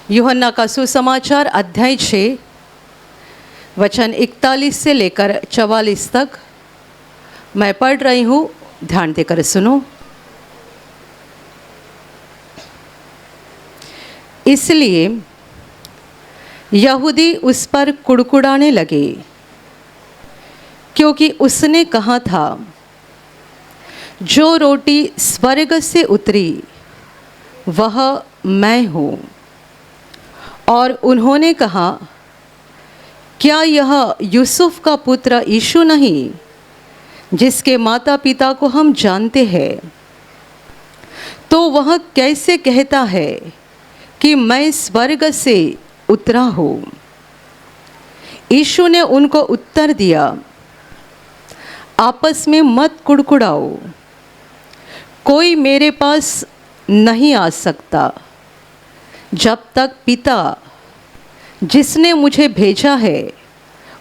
यूहन्ना का सुसमाचार अध्याय 6 वचन 41 से लेकर 44 तक मैं पढ़ रही हूँ, ध्यान देकर सुनो। इसलिए यहूदी उस पर कुड़कुड़ाने लगे, क्योंकि उसने कहा था, जो रोटी स्वर्ग से उतरी वह मैं हूँ। और उन्होंने कहा, क्या यह यूसुफ का पुत्र यीशु नहीं, जिसके माता पिता को हम जानते हैं? तो वह कैसे कहता है कि मैं स्वर्ग से उतरा हूँ? यीशु ने उनको उत्तर दिया, आपस में मत कुड़कुड़ाओ। कोई मेरे पास नहीं आ सकता जब तक पिता जिसने मुझे भेजा है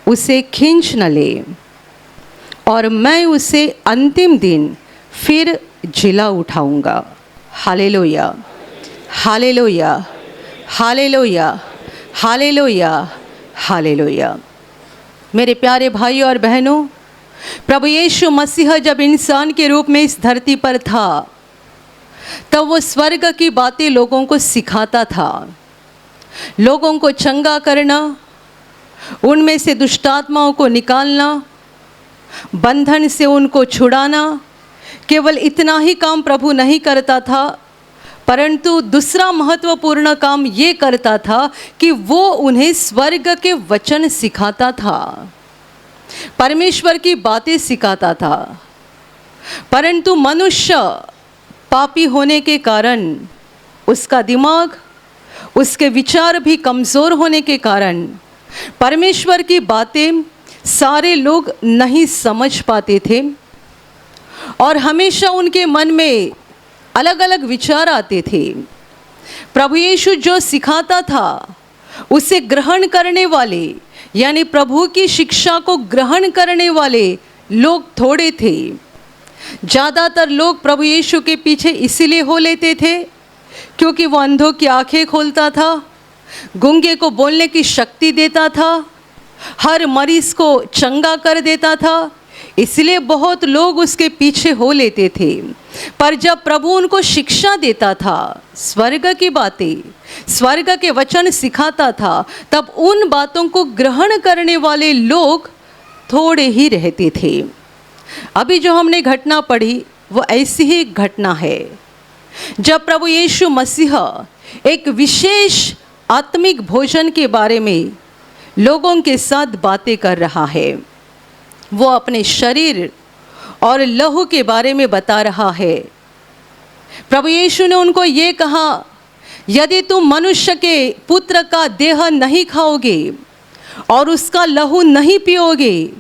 उसे खींच न ले, और मैं उसे अंतिम दिन फिर जिला उठाऊंगा। Hallelujah, hallelujah, hallelujah, hallelujah, hallelujah. मेरे प्यारे भाइयों और बहनों, प्रभु यीशु मसीह जब इंसान के रूप में इस धरती पर था, तब वो स्वर्ग की बातें लोगों को सिखाता था। लोगों को चंगा करना, उनमें से दुष्ट आत्माओं को निकालना, बंधन से उनको छुड़ाना, केवल इतना ही काम प्रभु नहीं करता था, परंतु दूसरा महत्वपूर्ण काम ये करता था कि वो उन्हें स्वर्ग के वचन सिखाता था, परमेश्वर की बातें सिखाता था। परंतु मनुष्य पापी होने के कारण, उसका दिमाग, उसके विचार भी कमज़ोर होने के कारण परमेश्वर की बातें सारे लोग नहीं समझ पाते थे, और हमेशा उनके मन में अलग अलग विचार आते थे। प्रभु यीशु जो सिखाता था उसे ग्रहण करने वाले, यानी प्रभु की शिक्षा को ग्रहण करने वाले लोग थोड़े थे। ज़्यादातर लोग प्रभु यीशु के पीछे इसीलिए हो लेते थे क्योंकि वो अंधों की आंखें खोलता था, गूंगे को बोलने की शक्ति देता था, हर मरीज को चंगा कर देता था, इसलिए बहुत लोग उसके पीछे हो लेते थे। पर जब प्रभु उनको शिक्षा देता था, स्वर्ग की बातें, स्वर्ग के वचन सिखाता था, तब उन बातों को ग्रहण करने वाले लोग थोड़े ही रहते थे। अभी जो हमने घटना पढ़ी वो ऐसी ही घटना है, जब प्रभु यीशु मसीह एक विशेष आत्मिक भोजन के बारे में लोगों के साथ बातें कर रहा है। वो अपने शरीर और लहू के बारे में बता रहा है। प्रभु यीशु ने उनको ये कहा, यदि तुम मनुष्य के पुत्र का देह नहीं खाओगे और उसका लहू नहीं पियोगे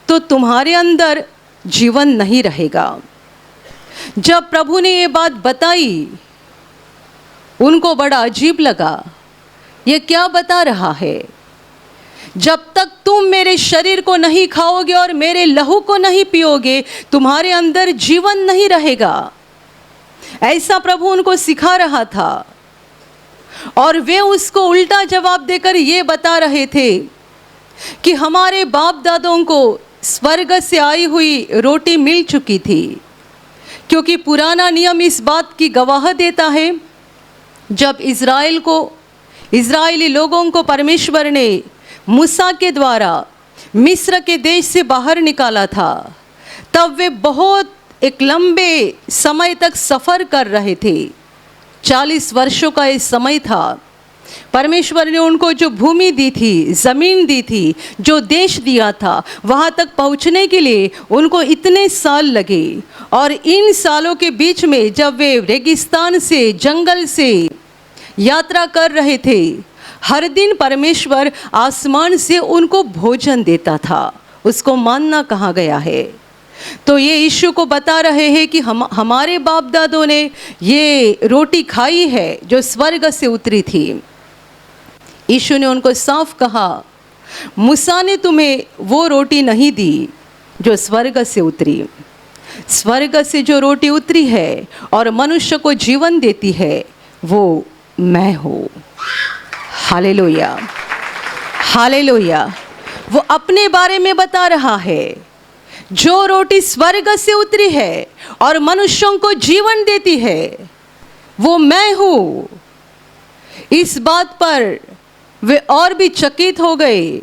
तो तुम्हारे अंदर जीवन नहीं रहेगा। जब प्रभु ने ये बात बताई, उनको बड़ा अजीब लगा, ये क्या बता रहा है? जब तक तुम मेरे शरीर को नहीं खाओगे और मेरे लहू को नहीं पियोगे, तुम्हारे अंदर जीवन नहीं रहेगा। ऐसा प्रभु उनको सिखा रहा था, और वे उसको उल्टा जवाब देकर ये बता रहे थे कि हमारे बाप दादों को स्वर्ग से आई हुई रोटी मिल चुकी थी, क्योंकि पुराना नियम इस बात की गवाह देता है, जब इज़राइली लोगों को परमेश्वर ने मूसा के द्वारा मिस्र के देश से बाहर निकाला था, तब वे बहुत एक लंबे समय तक सफ़र कर रहे थे। 40 वर्षों का ये समय था। परमेश्वर ने उनको जो भूमि दी थी, ज़मीन दी थी, जो देश दिया था, वहाँ तक पहुँचने के लिए उनको इतने साल लगे। और इन सालों के बीच में जब वे रेगिस्तान से, जंगल से यात्रा कर रहे थे, हर दिन परमेश्वर आसमान से उनको भोजन देता था। उसको मानना कहा गया है। तो ये यीशु को बता रहे हैं कि हमारे बाप दादों ने ये रोटी खाई है जो स्वर्ग से उतरी थी। यीशु ने उनको साफ कहा, मूसा ने तुम्हें वो रोटी नहीं दी जो स्वर्ग से उतरी। स्वर्ग से जो रोटी उतरी है और मनुष्य को जीवन देती है, वो मैं हूँ। Hallelujah, hallelujah. वो अपने बारे में बता रहा है, जो रोटी स्वर्ग से उतरी है और मनुष्यों को जीवन देती है, वो मैं हूँ। इस बात पर वे और भी चकित हो गए,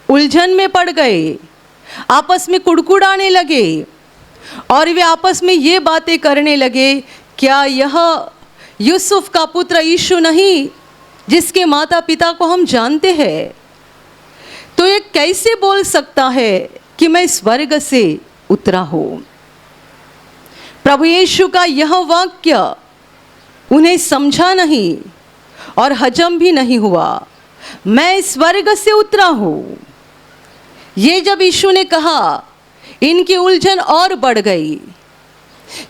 उलझन में पड़ गए, आपस में कुड़कुड़ाने लगे और वे आपस में ये बातें करने लगे, क्या यह यूसुफ का पुत्र यीशु नहीं, जिसके माता पिता को हम जानते हैं? तो ये कैसे बोल सकता है कि मैं स्वर्ग से उतरा हूँ? प्रभु यीशु का यह वाक्य उन्हें समझा नहीं और हजम भी नहीं हुआ। मैं स्वर्ग से उतरा हूँ, ये जब यीशु ने कहा, इनकी उलझन और बढ़ गई,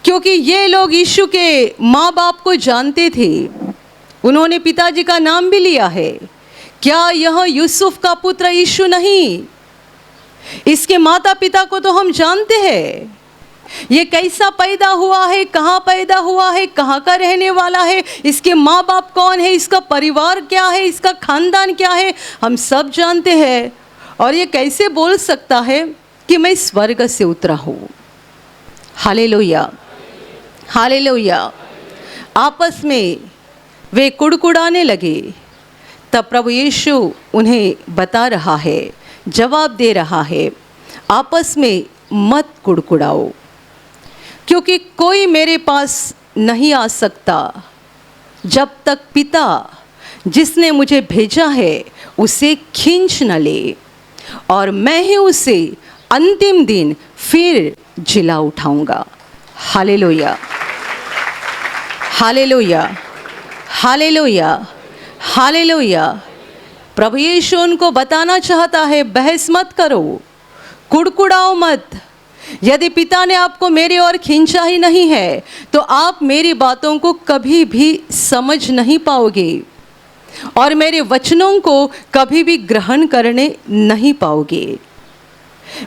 क्योंकि ये लोग यीशु के माँ बाप को जानते थे। उन्होंने पिताजी का नाम भी लिया है। क्या यह यूसुफ का पुत्र यीशु नहीं? इसके माता पिता को तो हम जानते हैं। ये कैसा पैदा हुआ है, कहाँ पैदा हुआ है, कहाँ का रहने वाला है, इसके माँ बाप कौन है, इसका परिवार क्या है, इसका खानदान क्या है, हम सब जानते हैं। और ये कैसे बोल सकता है कि मैं स्वर्ग से उतरा हूँ? Hallelujah, hallelujah. आपस में वे कुड़कुड़ाने लगे। तब प्रभु यीशु उन्हें बता रहा है, जवाब दे रहा है, आपस में मत कुड़कुड़ाओ, क्योंकि कोई मेरे पास नहीं आ सकता जब तक पिता जिसने मुझे भेजा है उसे खींच न ले, और मैं ही उसे अंतिम दिन फिर जिला उठाऊंगा। Hallelujah, hallelujah, hallelujah, hallelujah. प्रभु यीशु उनको बताना चाहता है, बहस मत करो, कुड़कुड़ाओ मत। यदि पिता ने आपको मेरी ओर खींचा ही नहीं है तो आप मेरी बातों को कभी भी समझ नहीं पाओगे और मेरे वचनों को कभी भी ग्रहण करने नहीं पाओगे।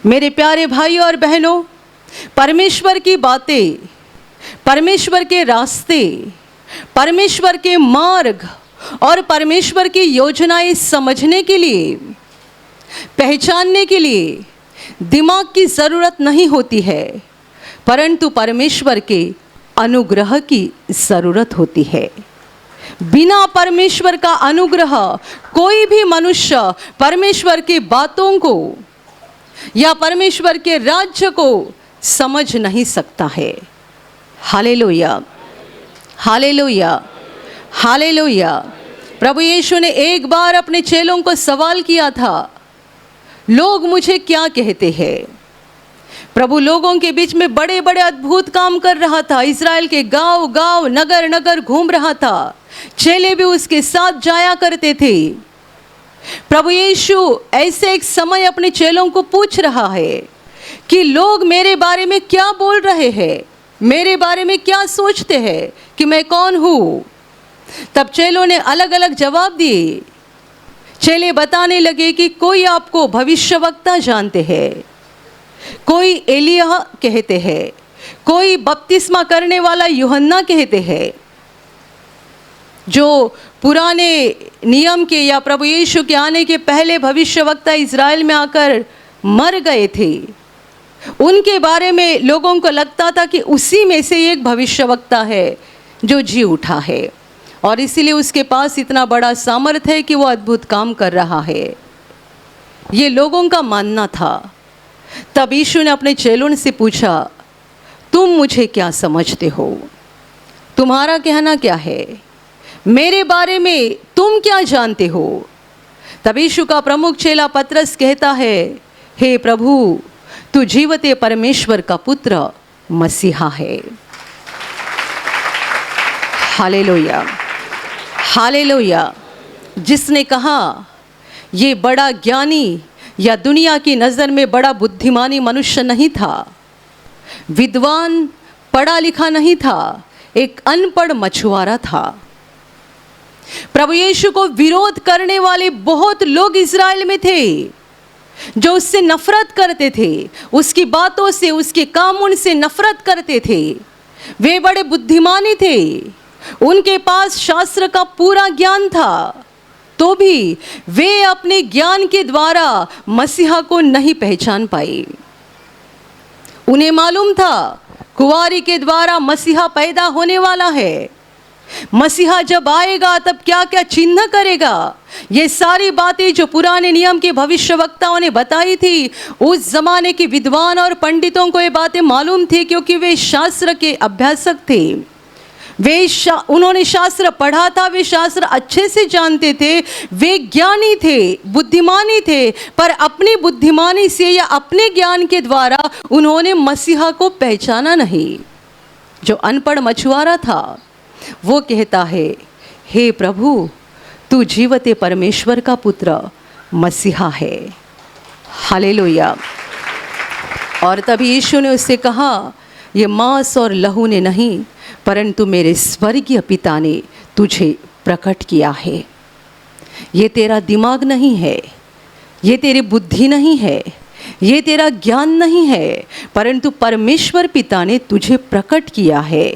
मेरे प्यारे भाई और बहनों, परमेश्वर की बातें, परमेश्वर के रास्ते, परमेश्वर के मार्ग और परमेश्वर की योजनाएं समझने के लिए, पहचानने के लिए दिमाग की ज़रूरत नहीं होती है, परंतु परमेश्वर के अनुग्रह की ज़रूरत होती है। बिना परमेश्वर का अनुग्रह कोई भी मनुष्य परमेश्वर की बातों को या परमेश्वर के राज्य को समझ नहीं सकता है। Hallelujah, hallelujah, hallelujah. प्रभु यीशु ने एक बार अपने चेलों को सवाल किया था, लोग मुझे क्या कहते हैं? प्रभु लोगों के बीच में बड़े बड़े अद्भुत काम कर रहा था, इज़राइल के गांव गांव, नगर नगर घूम रहा था, चेले भी उसके साथ जाया करते थे। प्रभु यीशु ऐसे एक समय अपने चेलों को पूछ रहा है कि लोग मेरे बारे में क्या बोल रहे हैं, मेरे बारे में क्या सोचते हैं कि मैं कौन हूँ? तब चेलों ने अलग अलग जवाब दिए। चेले बताने लगे कि कोई आपको भविष्यवक्ता जानते हैं, कोई एलिय्याह कहते हैं, कोई बपतिस्मा करने वाला यूहन्ना कहते हैं, जो पुराने नियम के या प्रभु यीशु के आने के पहले भविष्यवक्ता इज़राइल में आकर मर गए थे। उनके बारे में लोगों को लगता था कि उसी में से एक भविष्यवक्ता है जो जी उठा है, और इसीलिए उसके पास इतना बड़ा सामर्थ्य है कि वो अद्भुत काम कर रहा है। ये लोगों का मानना था। तब यीशु ने अपने चेलों से पूछा, तुम मुझे क्या समझते हो? तुम्हारा कहना क्या है? मेरे बारे में तुम क्या जानते हो? तब यीशु का प्रमुख चेला पतरस कहता है, हे प्रभु, तू जीवते परमेश्वर का पुत्र मसीहा है। Hallelujah, hallelujah. जिसने कहा ये बड़ा ज्ञानी या दुनिया की नज़र में बड़ा बुद्धिमानी मनुष्य नहीं था, विद्वान पढ़ा लिखा नहीं था, एक अनपढ़ मछुआरा था। प्रभु यीशु को विरोध करने वाले बहुत लोग इज़राइल में थे जो उससे नफरत करते थे, उसकी बातों से, उसके कामों से नफरत करते थे। वे बड़े बुद्धिमानी थे, उनके पास शास्त्र का पूरा ज्ञान था, तो भी वे अपने ज्ञान के द्वारा मसीहा को नहीं पहचान पाए। उन्हें मालूम था कुंवारी के द्वारा मसीहा पैदा होने वाला है, मसीहा जब आएगा तब क्या क्या चिन्ह करेगा। ये सारी बातें जो पुराने नियम के भविष्यवक्ताओं ने बताई थी, उस जमाने के विद्वान और पंडितों को ये बातें मालूम थी, क्योंकि वे शास्त्र के अभ्यासक थे। उन्होंने शास्त्र पढ़ा था, वे शास्त्र अच्छे से जानते थे, वे ज्ञानी थे, बुद्धिमानी थे, पर अपनी बुद्धिमानी से या अपने ज्ञान के द्वारा उन्होंने मसीहा को पहचाना नहीं। जो अनपढ़ मछुआरा था वो कहता है, हे प्रभु, तू जीवते परमेश्वर का पुत्र मसीहा है। हालेलुया। और तभी यीशु ने उससे कहा, ये मांस और लहू ने नहीं, परंतु मेरे स्वर्गीय पिता ने तुझे प्रकट किया है। ये तेरा दिमाग नहीं है, ये तेरी बुद्धि नहीं है, ये तेरा ज्ञान नहीं है, परंतु परमेश्वर पिता ने तुझे प्रकट किया है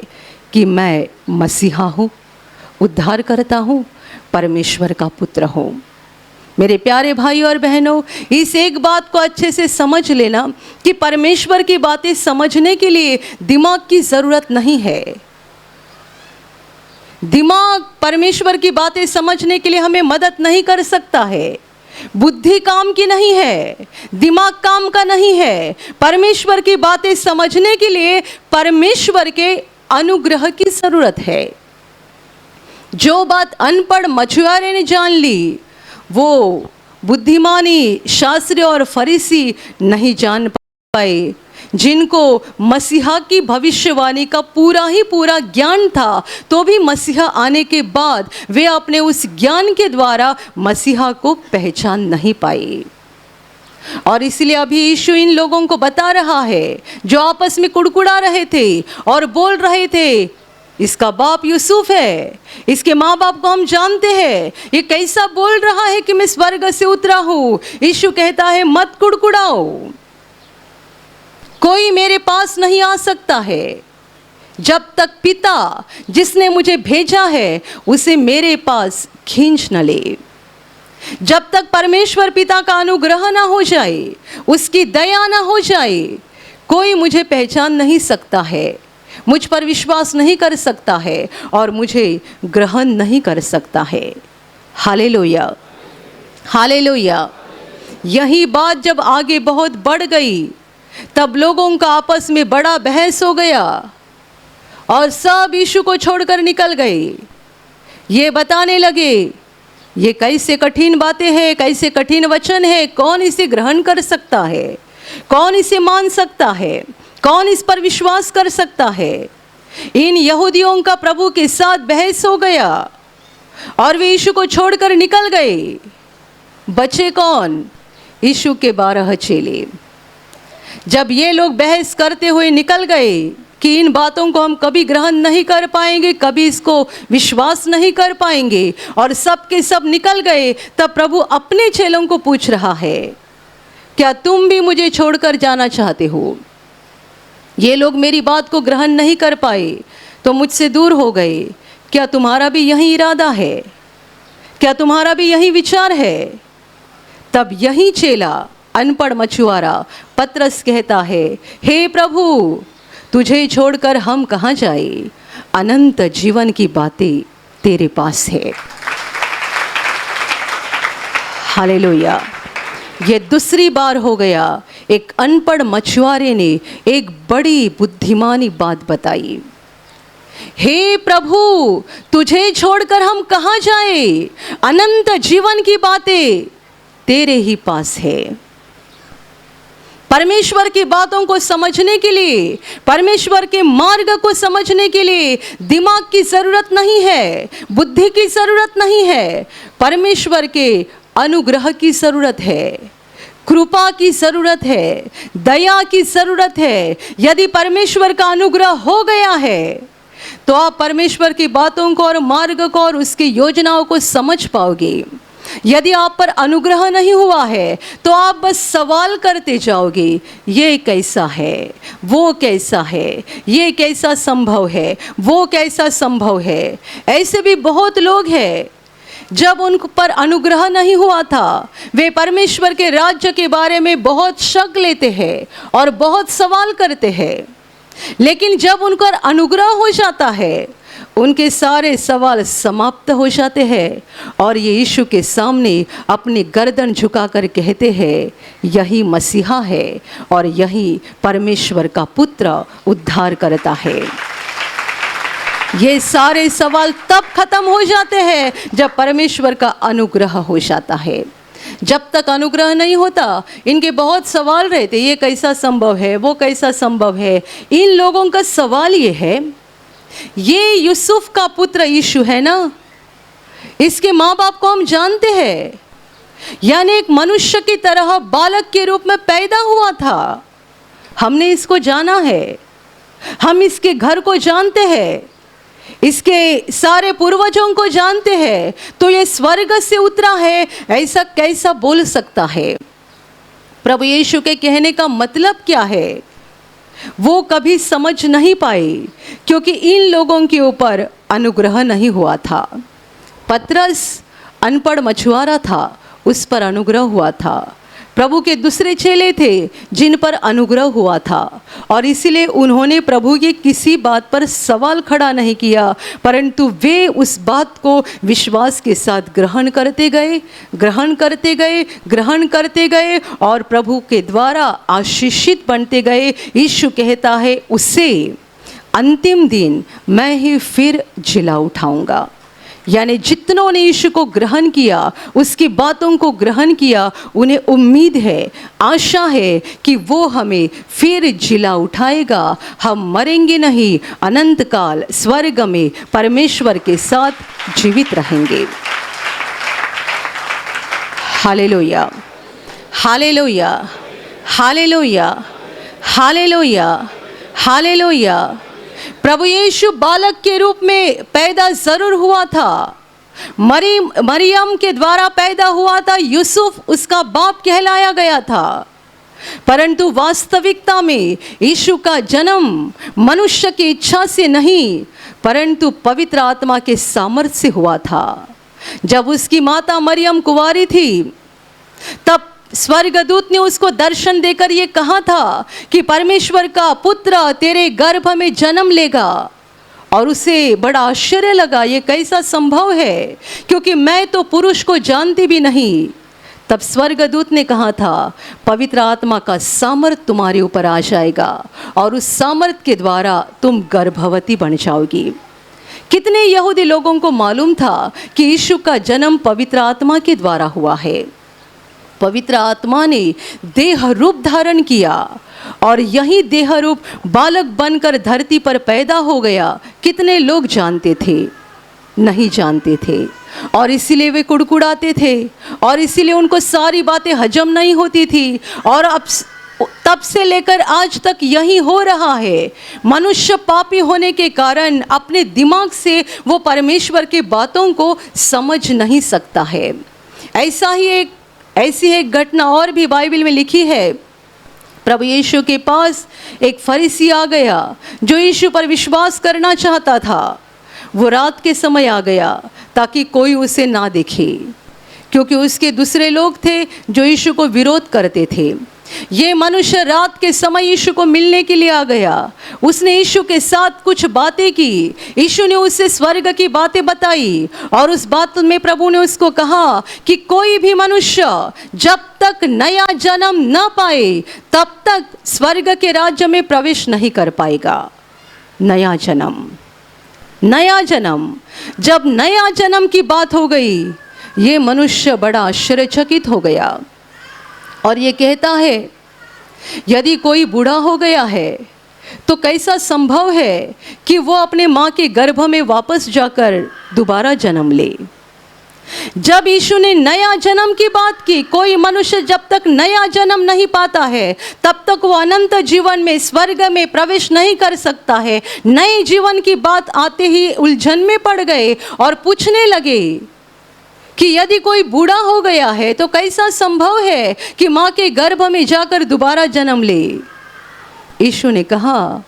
कि मैं मसीहा हूँ, उद्धार करता हूँ, परमेश्वर का पुत्र हूँ। मेरे प्यारे भाई और बहनों, इस एक बात को अच्छे से समझ लेना कि परमेश्वर की बातें समझने के लिए दिमाग की ज़रूरत नहीं है। दिमाग परमेश्वर की बातें समझने के लिए हमें मदद नहीं कर सकता है। बुद्धि काम की नहीं है, दिमाग काम का नहीं है। परमेश्वर की बातें समझने के लिए परमेश्वर के अनुग्रह की जरूरत है। जो बात अनपढ़ मछुआरे ने जान ली, वो बुद्धिमानी शास्त्री और फरीसी नहीं जान पाए। जिनको मसीहा की भविष्यवाणी का पूरा ज्ञान था, तो भी मसीहा आने के बाद वे अपने उस ज्ञान के द्वारा मसीहा को पहचान नहीं पाए। और इसलिए अभी यीशु इन लोगों को बता रहा है, जो आपस में कुड़कुड़ा रहे थे और बोल रहे थे, इसका बाप यूसुफ है, इसके माँ बाप को हम जानते हैं, ये कैसा बोल रहा है कि मैं स्वर्ग से उतरा हूँ। यीशु कहता है, मत कुड़कुड़ाओ, कोई मेरे पास नहीं आ सकता है जब तक पिता जिसने मुझे भेजा है उसे मेरे पास खींच न ले। जब तक परमेश्वर पिता का अनुग्रह ना हो जाए, उसकी दया ना हो जाए, कोई मुझे पहचान नहीं सकता है, मुझ पर विश्वास नहीं कर सकता है और मुझे ग्रहण नहीं कर सकता है। Hallelujah, hallelujah. यही बात जब आगे बहुत बढ़ गई, तब लोगों का आपस में बड़ा बहस हो गया और सब यीशु को छोड़कर निकल गए। ये बताने लगे, ये कैसे कठिन बातें हैं, कैसे कठिन वचन है, कौन इसे ग्रहण कर सकता है, कौन इसे मान सकता है, कौन इस पर विश्वास कर सकता है। इन यहूदियों का प्रभु के साथ बहस हो गया और वे यीशु को छोड़कर निकल गए। बचे कौन? यीशु के 12 चेले। जब ये लोग बहस करते हुए निकल गए कि इन बातों को हम कभी ग्रहण नहीं कर पाएंगे, कभी इसको विश्वास नहीं कर पाएंगे, और सब के सब निकल गए, तब प्रभु अपने चेलों को पूछ रहा है, क्या तुम भी मुझे छोड़कर जाना चाहते हो? ये लोग मेरी बात को ग्रहण नहीं कर पाए तो मुझसे दूर हो गए। क्या तुम्हारा भी यही इरादा है? क्या तुम्हारा भी यही विचार है? तब यही चेला, अनपढ़ मछुआरा पतरस कहता है, हे प्रभु, तुझे छोड़कर हम कहाँ जाए? अनंत जीवन की बातें तेरे पास है। हालेलुया। ये दूसरी बार हो गया, एक अनपढ़ मछुआरे ने एक बड़ी बुद्धिमानी बात बताई। हे प्रभु, तुझे छोड़कर हम कहाँ जाए? अनंत जीवन की बातें तेरे ही पास है। परमेश्वर की बातों को समझने के लिए, परमेश्वर के मार्ग को समझने के लिए दिमाग की जरूरत नहीं है, बुद्धि की जरूरत नहीं है, परमेश्वर के अनुग्रह की जरूरत है, कृपा की जरूरत है, दया की जरूरत है। यदि परमेश्वर का अनुग्रह हो गया है तो आप परमेश्वर की बातों को और मार्ग को और उसकी योजनाओं को समझ पाओगे। यदि आप पर अनुग्रह नहीं हुआ है तो आप बस सवाल करते जाओगे, ये कैसा है, वो कैसा है, ये कैसा संभव है, वो कैसा संभव है। ऐसे भी बहुत लोग हैं जब उन पर अनुग्रह नहीं हुआ था, वे परमेश्वर के राज्य के बारे में बहुत शक लेते हैं और बहुत सवाल करते हैं। लेकिन जब उन पर अनुग्रह हो जाता है, उनके सारे सवाल समाप्त हो जाते हैं और ये यीशु के सामने अपनी गर्दन झुकाकर कहते हैं, यही मसीहा है और यही परमेश्वर का पुत्र उद्धार करता है। ये सारे सवाल तब खत्म हो जाते हैं जब परमेश्वर का अनुग्रह हो जाता है। जब तक अनुग्रह नहीं होता, इनके बहुत सवाल रहते, ये कैसा संभव है, वो कैसा संभव है। इन लोगों का सवाल ये है, ये यूसुफ का पुत्र यीशु है ना, इसके माँ बाप को हम जानते हैं, यानी एक मनुष्य की तरह बालक के रूप में पैदा हुआ था, हमने इसको जाना है, हम इसके घर को जानते हैं, इसके सारे पूर्वजों को जानते हैं, तो ये स्वर्ग से उतरा है, ऐसा कैसा बोल सकता है। प्रभु यीशु के कहने का मतलब क्या है, वो कभी समझ नहीं पाए, क्योंकि इन लोगों के ऊपर अनुग्रह नहीं हुआ था। पतरस अनपढ़ मछुआरा था, उस पर अनुग्रह हुआ था। प्रभु के दूसरे चेले थे जिन पर अनुग्रह हुआ था, और इसीलिए उन्होंने प्रभु की किसी बात पर सवाल खड़ा नहीं किया, परंतु वे उस बात को विश्वास के साथ ग्रहण करते गए, ग्रहण करते गए, ग्रहण करते गए और प्रभु के द्वारा आशीषित बनते गए। यीशु कहता है, उसे अंतिम दिन मैं ही फिर जिला उठाऊंगा। यानी जितनों ने यीशु को ग्रहण किया, उसकी बातों को ग्रहण किया, उन्हें उम्मीद है, आशा है कि वो हमें फिर जिला उठाएगा। हम मरेंगे नहीं, अनंत काल स्वर्ग में परमेश्वर के साथ जीवित रहेंगे। Hallelujah, hallelujah, hallelujah, hallelujah, hallelujah. प्रभु यीशु बालक के रूप में पैदा जरूर हुआ था, मरियम के द्वारा पैदा हुआ था, यूसुफ उसका बाप कहलाया गया था, परंतु वास्तविकता में यीशु का जन्म मनुष्य की इच्छा से नहीं, परंतु पवित्र आत्मा के सामर्थ्य से हुआ था। जब उसकी माता मरियम कुंवारी थी, तब स्वर्गदूत ने उसको दर्शन देकर ये कहा था कि परमेश्वर का पुत्र तेरे गर्भ में जन्म लेगा, और उसे बड़ा आश्चर्य लगा, ये कैसा संभव है, क्योंकि मैं तो पुरुष को जानती भी नहीं। तब स्वर्गदूत ने कहा था, पवित्र आत्मा का सामर्थ तुम्हारे ऊपर आ जाएगा और उस सामर्थ के द्वारा तुम गर्भवती बन जाओगी। कितने यहूदी लोगों को मालूम था कि यीशु का जन्म पवित्र आत्मा के द्वारा हुआ है। पवित्र आत्मा ने देह रूप धारण किया और यही देह रूप बालक बनकर धरती पर पैदा हो गया। कितने लोग जानते थे? नहीं जानते थे, और इसीलिए वे कुड़कुड़ाते थे, और इसीलिए उनको सारी बातें हजम नहीं होती थी। और अब तब से लेकर आज तक यही हो रहा है। मनुष्य पापी होने के कारण अपने दिमाग से वो परमेश्वर की बातों को समझ नहीं सकता है। ऐसी एक घटना और भी बाइबल में लिखी है। प्रभु यीशु के पास एक फरीसी आ गया जो यीशु पर विश्वास करना चाहता था। वो रात के समय आ गया ताकि कोई उसे ना देखे, क्योंकि उसके दूसरे लोग थे जो यीशु को विरोध करते थे। ये मनुष्य रात के समय यीशु को मिलने के लिए आ गया। उसने यीशु के साथ कुछ बातें की। यीशु ने उससे स्वर्ग की बातें बताई, और उस बात में प्रभु ने उसको कहा कि कोई भी मनुष्य जब तक नया जन्म न पाए तब तक स्वर्ग के राज्य में प्रवेश नहीं कर पाएगा। नया जन्म, नया जन्म। जब नया जन्म की बात हो गई, ये मनुष्य बड़ा आश्चर्यचकित हो गया और ये कहता है, यदि कोई बूढ़ा हो गया है तो कैसा संभव है कि वो अपने माँ के गर्भ में वापस जाकर दोबारा जन्म ले। जब यीशु ने नया जन्म की बात की, कोई मनुष्य जब तक नया जन्म नहीं पाता है तब तक वो अनंत जीवन में स्वर्ग में प्रवेश नहीं कर सकता है। नए जीवन की बात आते ही उलझन में पड़ गए और पूछने लगे कि यदि कोई बूढ़ा हो गया है तो कैसा संभव है कि माँ के गर्भ में जाकर दोबारा जन्म ले। यीशु ने कहा,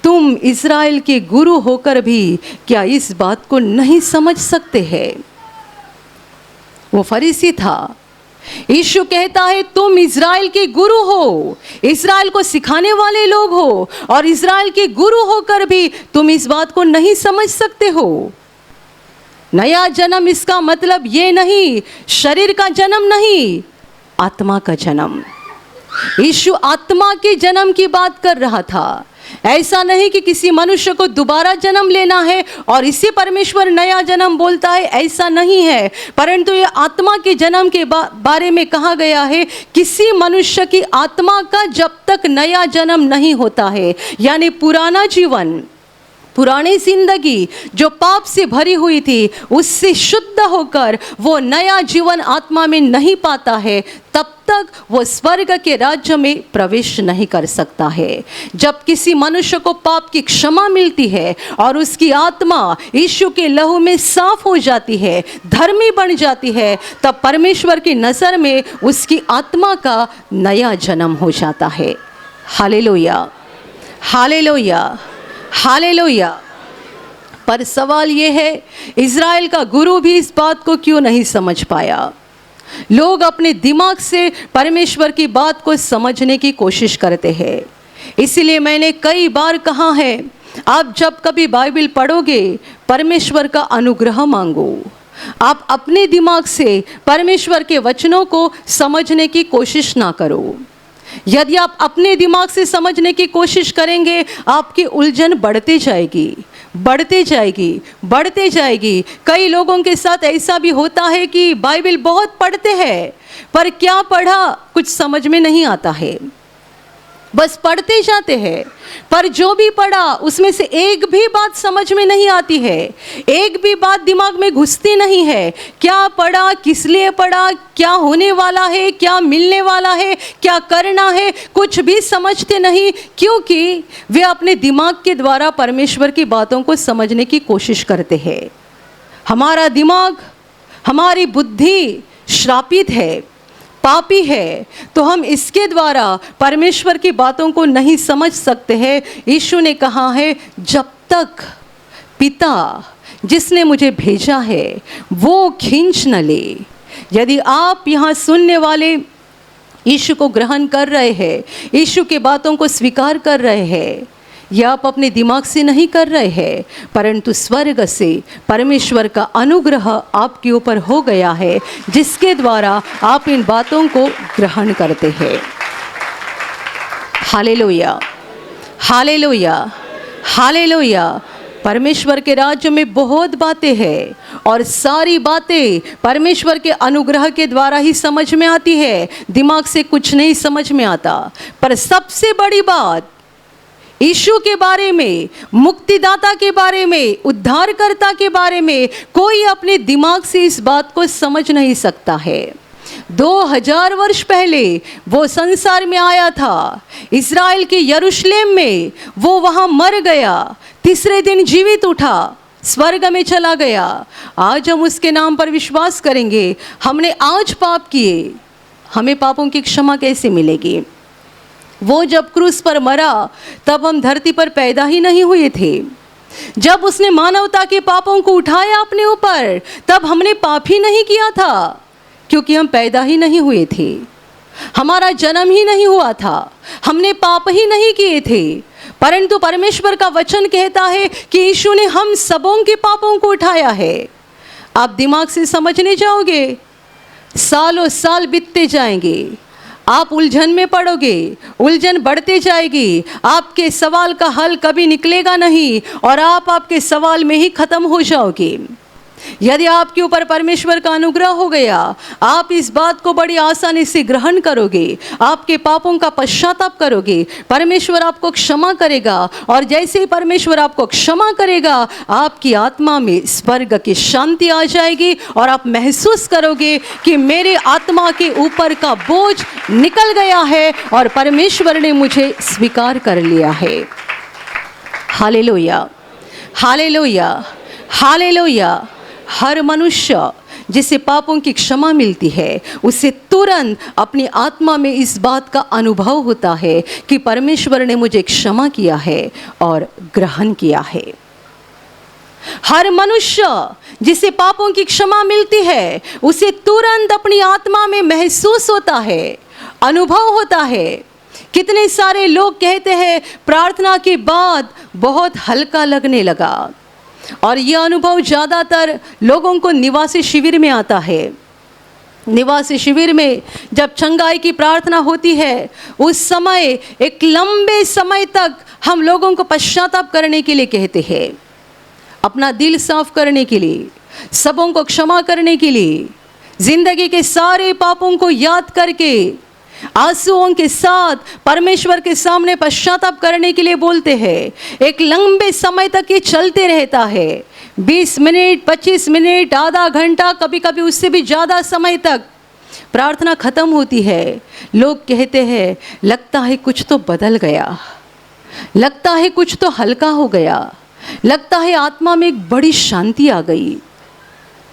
तुम इज़राइल के गुरु होकर भी क्या इस बात को नहीं समझ सकते हैं? वो फरीसी था। यीशु कहता है तुम इज़राइल के गुरु हो, इज़राइल को सिखाने वाले लोग हो, और इज़राइल के गुरु होकर भी तुम इस बात को नहीं समझ सकते हो। नया जन्म इसका मतलब ये नहीं शरीर का जन्म नहीं, आत्मा का जन्म। यीशु आत्मा के जन्म की बात कर रहा था। ऐसा नहीं कि किसी मनुष्य को दोबारा जन्म लेना है और इसे परमेश्वर नया जन्म बोलता है, ऐसा नहीं है। परंतु ये आत्मा के जन्म के बारे में कहा गया है, किसी मनुष्य की आत्मा का जब तक नया जन्म नहीं होता है, यानी पुराना जीवन, पुरानी जिंदगी जो पाप से भरी हुई थी, उससे शुद्ध होकर वो नया जीवन आत्मा में नहीं पाता है, तब तक वो स्वर्ग के राज्य में प्रवेश नहीं कर सकता है। जब किसी मनुष्य को पाप की क्षमा मिलती है और उसकी आत्मा यीशु के लहू में साफ हो जाती है, धर्मी बन जाती है, तब परमेश्वर की नज़र में उसकी आत्मा का नया जन्म हो जाता है। Hallelujah, hallelujah, hallelujah. पर सवाल ये है, इज़राइल का गुरु भी इस बात को क्यों नहीं समझ पाया? लोग अपने दिमाग से परमेश्वर की बात को समझने की कोशिश करते हैं। इसलिए मैंने कई बार कहा है, आप जब कभी बाइबल पढ़ोगे, परमेश्वर का अनुग्रह मांगो। आप अपने दिमाग से परमेश्वर के वचनों को समझने की कोशिश ना करो। यदि आप अपने दिमाग से समझने की कोशिश करेंगे, आपकी उलझन बढ़ती जाएगी, बढ़ते जाएगी, बढ़ते जाएगी। कई लोगों के साथ ऐसा भी होता है कि बाइबल बहुत पढ़ते हैं, पर क्या पढ़ा कुछ समझ में नहीं आता है, बस पढ़ते जाते हैं, पर जो भी पढ़ा उसमें से एक भी बात समझ में नहीं आती है, एक भी बात दिमाग में घुसती नहीं है। क्या पढ़ा, किस लिए पढ़ा, क्या होने वाला है, क्या मिलने वाला है, क्या करना है, कुछ भी समझते नहीं, क्योंकि वे अपने दिमाग के द्वारा परमेश्वर की बातों को समझने की कोशिश करते हैं। हमारा दिमाग, हमारी बुद्धि श्रापित है, पापी है, तो हम इसके द्वारा परमेश्वर की बातों को नहीं समझ सकते हैं। यीशु ने कहा है, जब तक पिता जिसने मुझे भेजा है वो खींच न ले। यदि आप यहाँ सुनने वाले यीशु को ग्रहण कर रहे हैं, यीशु के बातों को स्वीकार कर रहे हैं, यह आप अपने दिमाग से नहीं कर रहे हैं, परंतु स्वर्ग से परमेश्वर का अनुग्रह आपके ऊपर हो गया है, जिसके द्वारा आप इन बातों को ग्रहण करते हैं। Hallelujah, hallelujah, hallelujah. परमेश्वर के राज्य में बहुत बातें हैं और सारी बातें परमेश्वर के अनुग्रह के द्वारा ही समझ में आती है, दिमाग से कुछ नहीं समझ में आता। पर सबसे बड़ी बात, यीशु के बारे में, मुक्तिदाता के बारे में, उद्धारकर्ता के बारे में कोई अपने दिमाग से इस बात को समझ नहीं सकता है। 2000 वर्ष पहले वो संसार में आया था, इज़राइल के यरूशलेम में, वो वहाँ मर गया, तीसरे दिन जीवित उठा, स्वर्ग में चला गया। आज हम उसके नाम पर विश्वास करेंगे। हमने आज पाप किए, हमें पापों की क्षमा कैसे मिलेगी? वो जब क्रूस पर मरा तब हम धरती पर पैदा ही नहीं हुए थे। जब उसने मानवता के पापों को उठाया अपने ऊपर, तब हमने पाप ही नहीं किया था, क्योंकि हम पैदा ही नहीं हुए थे, हमारा जन्म ही नहीं हुआ था, हमने पाप ही नहीं किए थे। परंतु परमेश्वर का वचन कहता है कि यीशु ने हम सबों के पापों को उठाया है। आप दिमाग से समझने जाओगे, सालों साल बीतते जाएंगे, आप उलझन में पड़ोगे, उलझन बढ़ते जाएगी, आपके सवाल का हल कभी निकलेगा नहीं और आप आपके सवाल में ही ख़त्म हो जाओगे। यदि आपके ऊपर परमेश्वर का अनुग्रह हो गया, आप इस बात को बड़ी आसानी से ग्रहण करोगे, आपके पापों का पश्चाताप करोगे, परमेश्वर आपको क्षमा करेगा, और जैसे ही परमेश्वर आपको क्षमा करेगा, आपकी आत्मा में स्वर्ग की शांति आ जाएगी और आप महसूस करोगे कि मेरे आत्मा के ऊपर का बोझ निकल गया है और परमेश्वर ने मुझे स्वीकार कर लिया है। Hallelujah, hallelujah, hallelujah. हर मनुष्य जिसे पापों की क्षमा मिलती है, उसे तुरंत अपनी आत्मा में इस बात का अनुभव होता है कि परमेश्वर ने मुझे क्षमा किया है और ग्रहण किया है। हर मनुष्य जिसे पापों की क्षमा मिलती है उसे तुरंत अपनी आत्मा में महसूस होता है, अनुभव होता है। कितने सारे लोग कहते हैं प्रार्थना के बाद बहुत हल्का लगने लगा, और यह अनुभव ज़्यादातर लोगों को निवासी शिविर में आता है। निवासी शिविर में जब चंगाई की प्रार्थना होती है, उस समय एक लंबे समय तक हम लोगों को पश्चाताप करने के लिए कहते हैं, अपना दिल साफ करने के लिए, सबों को क्षमा करने के लिए, जिंदगी के सारे पापों को याद करके आंसुओं के साथ परमेश्वर के सामने पश्चाताप करने के लिए बोलते हैं। एक लंबे समय तक ये चलते रहता है, 20 मिनट, 25 मिनट, आधा घंटा, कभी कभी उससे भी ज़्यादा समय तक। प्रार्थना खत्म होती है, लोग कहते हैं लगता है कुछ तो बदल गया, लगता है कुछ तो हल्का हो गया, लगता है आत्मा में एक बड़ी शांति आ गई।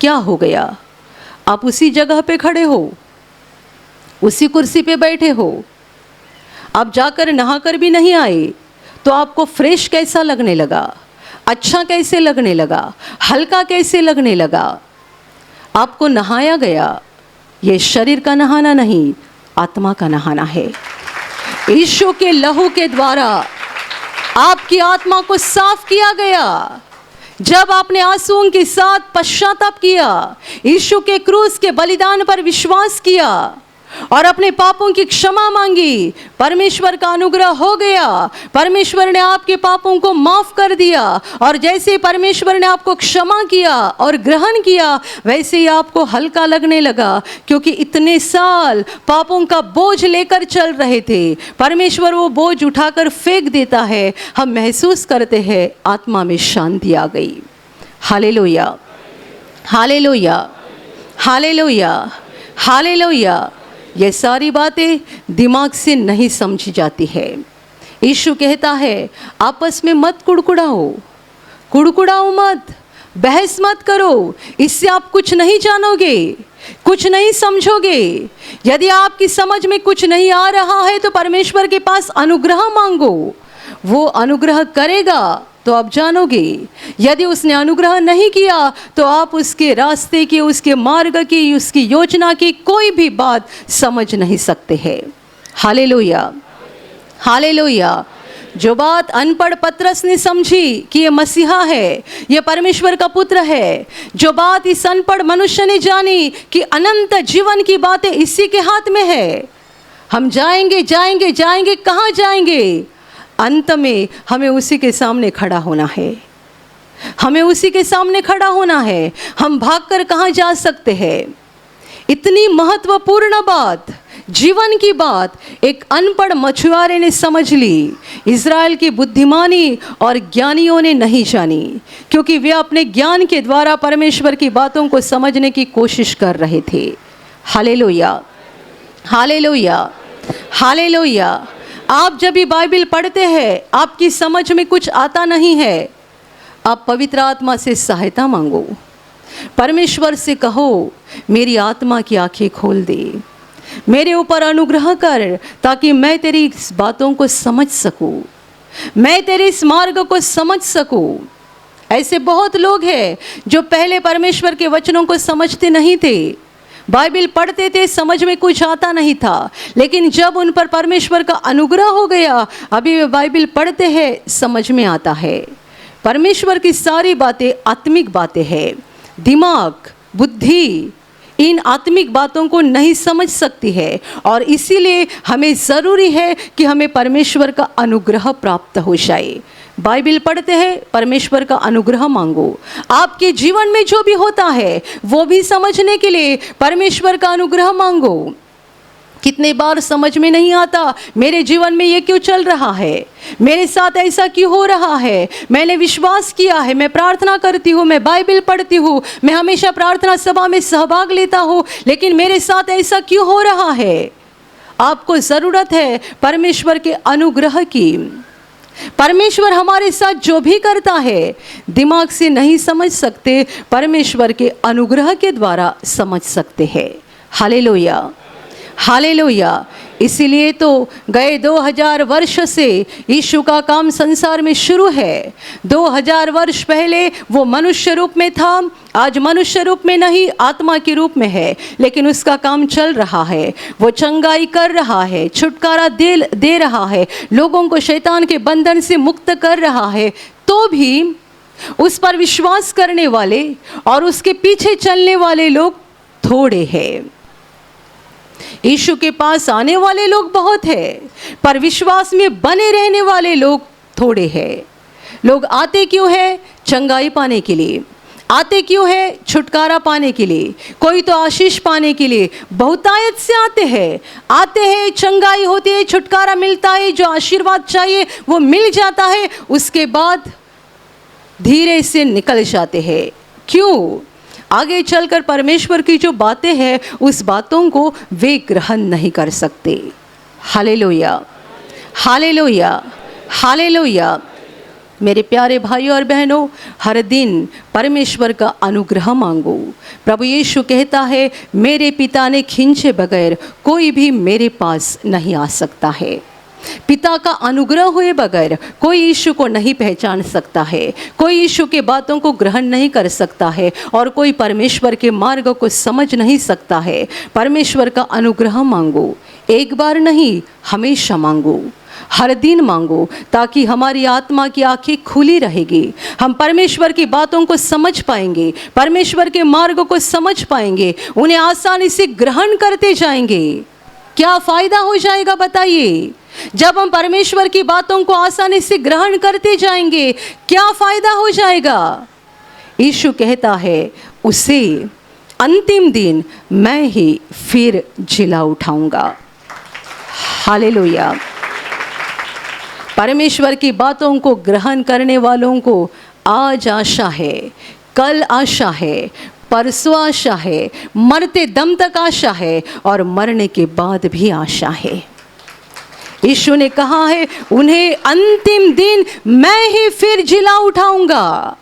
क्या हो गया? आप उसी जगह पे खड़े हो, उसी कुर्सी पे बैठे हो, आप जाकर नहाकर भी नहीं आए, तो आपको फ्रेश कैसा लगने लगा? अच्छा कैसे लगने लगा? हल्का कैसे लगने लगा? आपको नहाया गया। ये शरीर का नहाना नहीं, आत्मा का नहाना है। यीशु के लहू के द्वारा आपकी आत्मा को साफ किया गया। जब आपने आंसुओं के साथ पश्चाताप किया, यीशु के क्रूस के बलिदान पर विश्वास किया और अपने पापों की क्षमा मांगी, परमेश्वर का अनुग्रह हो गया। परमेश्वर ने आपके पापों को माफ कर दिया, और जैसे परमेश्वर ने आपको क्षमा किया और ग्रहण किया, वैसे ही आपको हल्का लगने लगा, क्योंकि इतने साल पापों का बोझ लेकर चल रहे थे। परमेश्वर वो बोझ उठाकर फेंक देता है। हम महसूस करते हैं आत्मा में शांति आ गई। Hallelujah, hallelujah, hallelujah, hallelujah. ये सारी बातें दिमाग से नहीं समझी जाती है। यीशु कहता है आपस में मत कुड़कुड़ाओ, कुड़कुड़ाओ मत, बहस मत करो, इससे आप कुछ नहीं जानोगे, कुछ नहीं समझोगे। यदि आपकी समझ में कुछ नहीं आ रहा है तो परमेश्वर के पास अनुग्रह मांगो, वो अनुग्रह करेगा तो आप जानोगे। यदि उसने अनुग्रह नहीं किया तो आप उसके रास्ते की, उसके मार्ग की, उसकी योजना की कोई भी बात समझ नहीं सकते हैं। Hallelujah, hallelujah. जो बात अनपढ़ पतरस ने समझी कि ये मसीहा है, ये परमेश्वर का पुत्र है, जो बात इस अनपढ़ मनुष्य ने जानी कि अनंत जीवन की बातें इसी के हाथ में है, हम जाएंगे जाएंगे जाएंगे, कहाँ जाएंगे? अंत में हमें उसी के सामने खड़ा होना है, हमें उसी के सामने खड़ा होना है। हम भागकर कहाँ जा सकते हैं? इतनी महत्वपूर्ण बात, जीवन की बात एक अनपढ़ मछुआरे ने समझ ली। इज़राइल की बुद्धिमानी और ज्ञानियों ने नहीं जानी, क्योंकि वे अपने ज्ञान के द्वारा परमेश्वर की बातों को समझने की कोशिश कर रहे थे। Hallelujah, hallelujah, hallelujah. आप जब भी बाइबल पढ़ते हैं, आपकी समझ में कुछ आता नहीं है, आप पवित्र आत्मा से सहायता मांगो। परमेश्वर से कहो मेरी आत्मा की आंखें खोल दे, मेरे ऊपर अनुग्रह कर, ताकि मैं तेरी इस बातों को समझ सकूं, मैं तेरे इस मार्ग को समझ सकूं। ऐसे बहुत लोग हैं जो पहले परमेश्वर के वचनों को समझते नहीं थे, बाइबल पढ़ते थे, समझ में कुछ आता नहीं था, लेकिन जब उन पर परमेश्वर का अनुग्रह हो गया, अभी वे बाइबल पढ़ते हैं, समझ में आता है। परमेश्वर की सारी बातें आत्मिक बातें हैं। दिमाग, बुद्धि इन आत्मिक बातों को नहीं समझ सकती है, और इसीलिए हमें ज़रूरी है कि हमें परमेश्वर का अनुग्रह प्राप्त हो जाए। बाइबल पढ़ते हैं, परमेश्वर का अनुग्रह मांगो। आपके जीवन में जो भी होता है वो भी समझने के लिए परमेश्वर का अनुग्रह मांगो। कितने बार समझ में नहीं आता, मेरे जीवन में ये क्यों चल रहा है, मेरे साथ ऐसा क्यों हो रहा है। मैंने विश्वास किया है, मैं प्रार्थना करती हूँ, मैं बाइबल पढ़ती हूँ, मैं हमेशा प्रार्थना सभा में सहभाग लेता हूँ, लेकिन मेरे साथ ऐसा क्यों हो रहा है। आपको ज़रूरत है परमेश्वर के अनुग्रह की। परमेश्वर हमारे साथ जो भी करता है दिमाग से नहीं समझ सकते, परमेश्वर के अनुग्रह के द्वारा समझ सकते हैं। Hallelujah, hallelujah. इसीलिए तो गए 2000 वर्ष से यीशु का काम संसार में शुरू है। 2000 वर्ष पहले वो मनुष्य रूप में था, आज मनुष्य रूप में नहीं आत्मा के रूप में है, लेकिन उसका काम चल रहा है। वो चंगाई कर रहा है, छुटकारा दे रहा है, लोगों को शैतान के बंधन से मुक्त कर रहा है। तो भी उस पर विश्वास करने वाले और उसके पीछे चलने वाले लोग थोड़े हैं। यीशु के पास आने वाले लोग बहुत हैं, पर विश्वास में बने रहने वाले लोग थोड़े हैं। लोग आते क्यों है? चंगाई पाने के लिए। आते क्यों है? छुटकारा पाने के लिए। कोई तो आशीष पाने के लिए बहुतायत से आते हैं, चंगाई होती है, छुटकारा मिलता है, जो आशीर्वाद चाहिए वो मिल जाता है, उसके बाद धीरे से निकल जाते हैं। क्यों? आगे चलकर परमेश्वर की जो बातें हैं उस बातों को वे ग्रहण नहीं कर सकते। Hallelujah, hallelujah, hallelujah. मेरे प्यारे भाइयों और बहनों, हर दिन परमेश्वर का अनुग्रह मांगो। प्रभु यीशु कहता है, मेरे पिता ने खींचे बगैर कोई भी मेरे पास नहीं आ सकता है। पिता का अनुग्रह हुए बगैर कोई यीशु को नहीं पहचान सकता है, कोई यीशु के बातों को ग्रहण नहीं कर सकता है, और कोई परमेश्वर के मार्ग को समझ नहीं सकता है। परमेश्वर का अनुग्रह मांगो, एक बार नहीं हमेशा मांगो, हर दिन मांगो, ताकि हमारी आत्मा की आंखें खुली रहेगी। हम परमेश्वर की बातों को समझ पाएंगे, परमेश्वर के मार्ग को समझ पाएंगे, उन्हें आसानी से ग्रहण करते जाएंगे। क्या फायदा हो जाएगा बताइए? जब हम परमेश्वर की बातों को आसानी से ग्रहण करते जाएंगे, क्या फायदा हो जाएगा? यीशु कहता है, उसे अंतिम दिन मैं ही फिर जिला उठाऊंगा। हालेलुया। परमेश्वर की बातों को ग्रहण करने वालों को आज आशा है, कल आशा है, परसों आशा है, मरते दम तक आशा है, और मरने के बाद भी आशा है। यीशु ने कहा है, उन्हें अंतिम दिन मैं ही फिर जिला उठाऊंगा।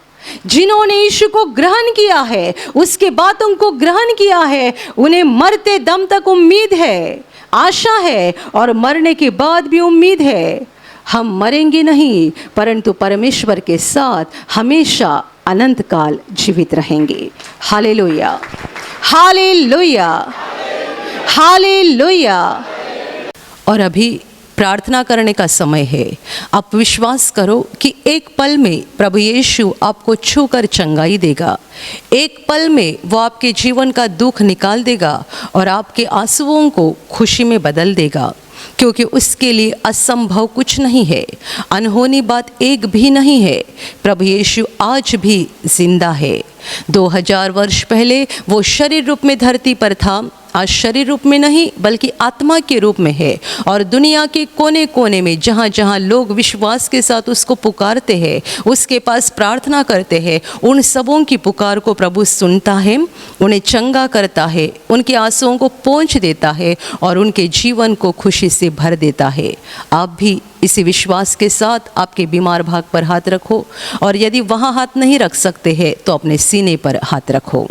जिन्होंने यीशु को ग्रहण किया है, उसके बातों को ग्रहण किया है, उन्हें मरते दम तक उम्मीद है, आशा है, और मरने के बाद भी उम्मीद है। हम मरेंगे नहीं, परंतु परमेश्वर के साथ हमेशा अनंत काल जीवित रहेंगे। Hallelujah, hallelujah, hallelujah. और अभी प्रार्थना करने का समय है। आप विश्वास करो कि एक पल में प्रभु यीशु आपको छूकर चंगाई देगा। एक पल में वो आपके जीवन का दुख निकाल देगा और आपके आंसुओं को खुशी में बदल देगा, क्योंकि उसके लिए असंभव कुछ नहीं है, अनहोनी बात एक भी नहीं है। प्रभु यीशु आज भी जिंदा है। 2000 वर्ष पहले वो शरीर रूप में धरती पर था, आज शरीर रूप में नहीं बल्कि आत्मा के रूप में है, और दुनिया के कोने कोने में जहाँ जहाँ लोग विश्वास के साथ उसको पुकारते हैं, उसके पास प्रार्थना करते हैं, उन सबों की पुकार को प्रभु सुनता है, उन्हें चंगा करता है, उनके आंसुओं को पोंछ देता है और उनके जीवन को खुशी से भर देता है। आप भी इसी विश्वास के साथ आपके बीमार भाग पर हाथ रखो, और यदि वहाँ हाथ नहीं रख सकते हैं तो अपने सीने पर हाथ रखो।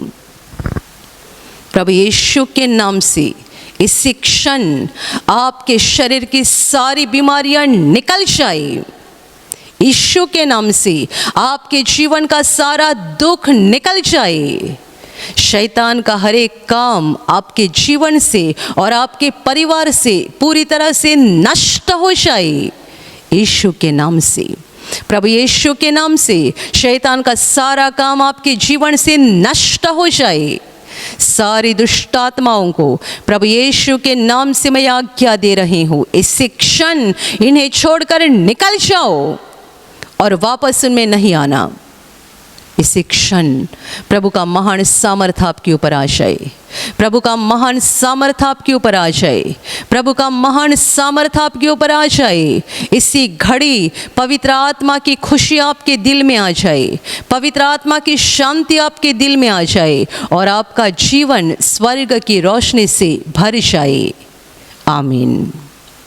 प्रभु यीशु के नाम से इसी क्षण आपके शरीर की सारी बीमारियां निकल जाए। यीशु के नाम से आपके जीवन का सारा दुख निकल जाए। शैतान का हर एक काम आपके जीवन से और आपके परिवार से पूरी तरह से नष्ट हो जाए। यीशु के नाम से, प्रभु यीशु के नाम से शैतान का सारा काम आपके जीवन से नष्ट हो जाए। सारी दुष्ट आत्माओं को प्रभु यीशु के नाम से मैं आज्ञा दे रही हूँ, इसी क्षण इन्हें छोड़कर निकल जाओ और वापस उनमें नहीं आना। इसी क्षण प्रभु का महान सामर्थ आपके ऊपर आ जाए, प्रभु का महान सामर्थ आपके ऊपर आ जाए, प्रभु का महान सामर्थ आपके ऊपर आ जाए। इसी घड़ी पवित्र आत्मा की खुशी आपके दिल में आ जाए, पवित्र आत्मा की शांति आपके दिल में आ जाए, और आपका जीवन स्वर्ग की रोशनी से भर जाए। आमीन।